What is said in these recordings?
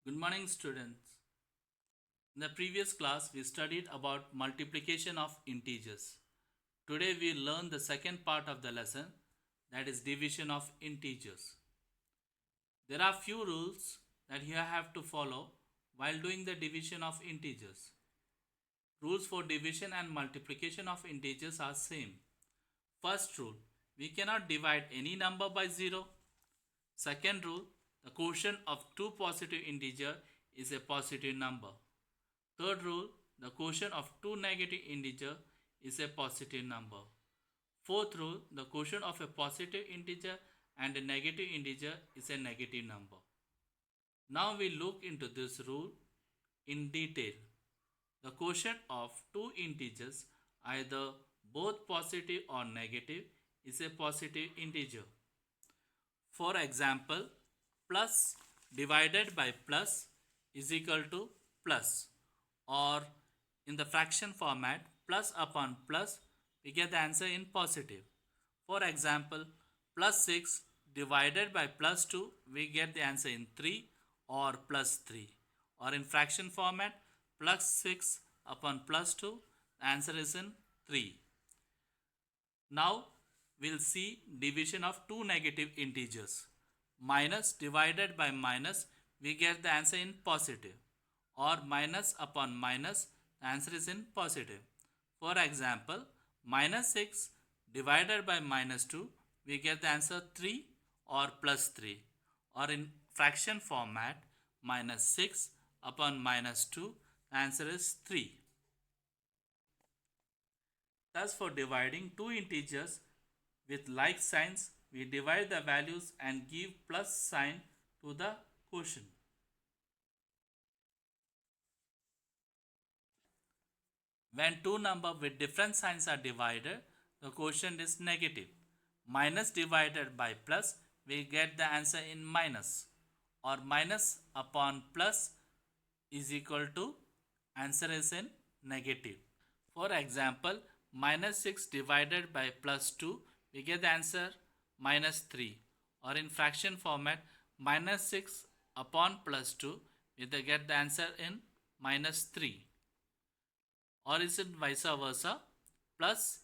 Good morning, students. In the previous class, we studied about multiplication of integers. Today, we learn the second part of the lesson, that is division of integers. There are few rules that you have to follow while doing the division of integers. Rules for division and multiplication of integers are same. First rule, we cannot divide any number by 0. Second rule, the quotient of two positive integer is a positive number. Third rule, the quotient of two negative integer is a positive number. Fourth rule, the quotient of a positive integer and a negative integer is a negative number. Now we look into this rule in detail. The quotient of two integers, either both positive or negative, is a positive integer. For example, plus divided by plus is equal to plus, or in the fraction format, plus upon plus, we get the answer in positive. For example, plus 6 divided by plus 2, we get the answer in 3 or plus 3. Or in fraction format, plus 6 upon plus 2, the answer is in 3. Now we'll see division of two negative integers. Minus divided by minus, we get the answer in positive. Or minus upon minus, the answer is in positive. For example, minus 6 divided by minus 2, we get the answer 3 or plus 3. Or in fraction format, minus 6 upon minus 2, the answer is 3. Thus, for dividing two integers with like signs, we divide the values and give plus sign to the quotient. When two numbers with different signs are divided, the quotient is negative. Minus divided by plus, we get the answer in minus, or minus upon plus is equal to answer is in negative. For example, minus 6 divided by plus 2, we get the answer minus 3. Or in fraction format, minus 6 upon plus 2, we get the answer in minus 3. Or is it vice versa? Plus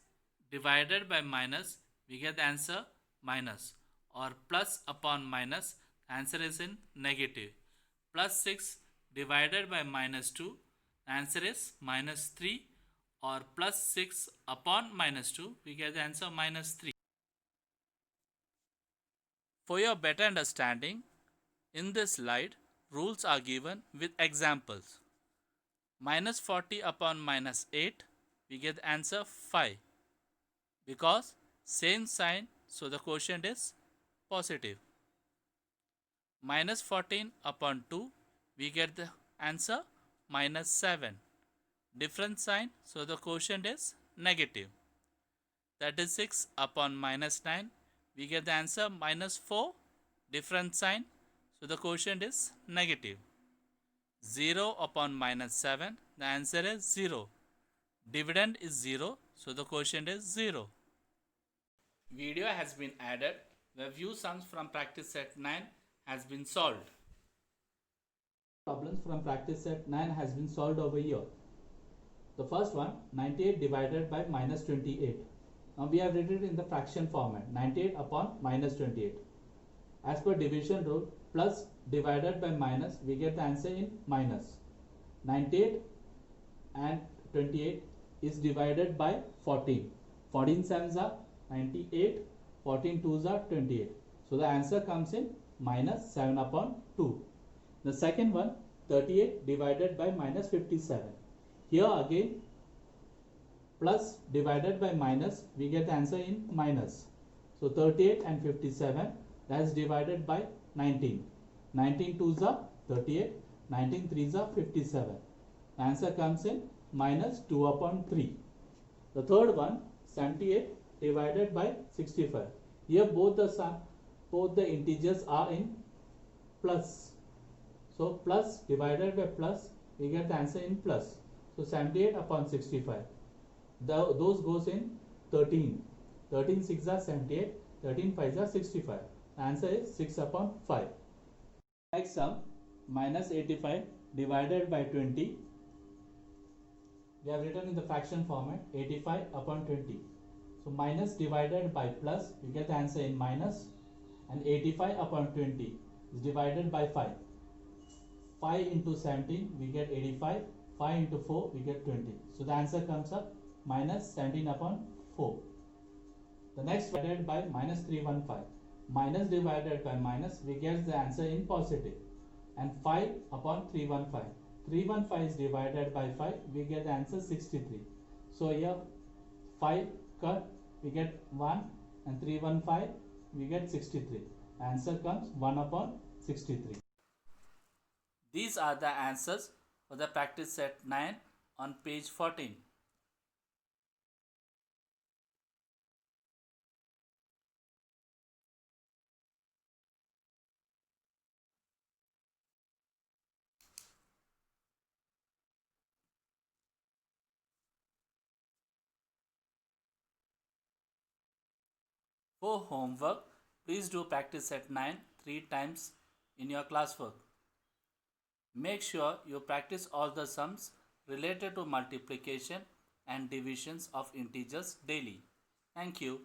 divided by minus, we get the answer minus. Or plus upon minus, answer is in negative. Plus 6 divided by minus 2, answer is minus 3. Or plus 6 upon minus 2, we get the answer minus 3. For your better understanding, in this slide, rules are given with examples. Minus 40 upon minus 8, we get the answer 5. Because same sign, so the quotient is positive. Minus 14 upon 2, we get the answer minus 7. Different sign, so the quotient is negative. 36 upon minus 9, we get the answer minus 4. Different sign, so the quotient is negative. 0 upon minus 7, the answer is 0. Dividend is 0, so the quotient is 0. Video has been added where few sums from practice set 9 has been solved. Problems from practice set 9 has been solved over here. The first one, 98 divided by minus 28. Now we have written it in the fraction format, 98 upon minus 28. As per division rule, plus divided by minus, we get the answer in minus. 98 and 28 is divided by 14. 14 sevens are 98, 14 twos are 28. So the answer comes in minus 7 upon 2. The second one, 38 divided by minus 57. Here again, plus divided by minus, we get the answer in minus. So 38 and 57, that is divided by 19. 19 twos are 38, 19 threes are 57. The answer comes in minus 2 upon 3. The third one, 78 divided by 65. Here both the integers are in plus. So plus divided by plus, we get the answer in plus. So 78 upon 65. Those goes in 13. 13 6 are 78, 13 5 are 65. The answer is 6 upon 5. Next sum, minus 85 divided by 20. We have written in the fraction format 85 upon 20. So minus divided by plus, we get the answer in minus, and 85 upon 20 is divided by 5. 5 into 17 we get 85, 5 into 4 we get 20. So the answer comes up minus 17 upon 4. The next divided by minus 315. Minus divided by minus, we get the answer in positive. And 5 upon 315. 315 is divided by 5, we get the answer 63. So here 5 cut, we get 1, and 315 we get 63. Answer comes 1 upon 63. These are the answers for the practice set 9 on page 14. For homework, please do practice set 9 3 times in your classwork. Make sure you practice all the sums related to multiplication and divisions of integers daily. Thank you.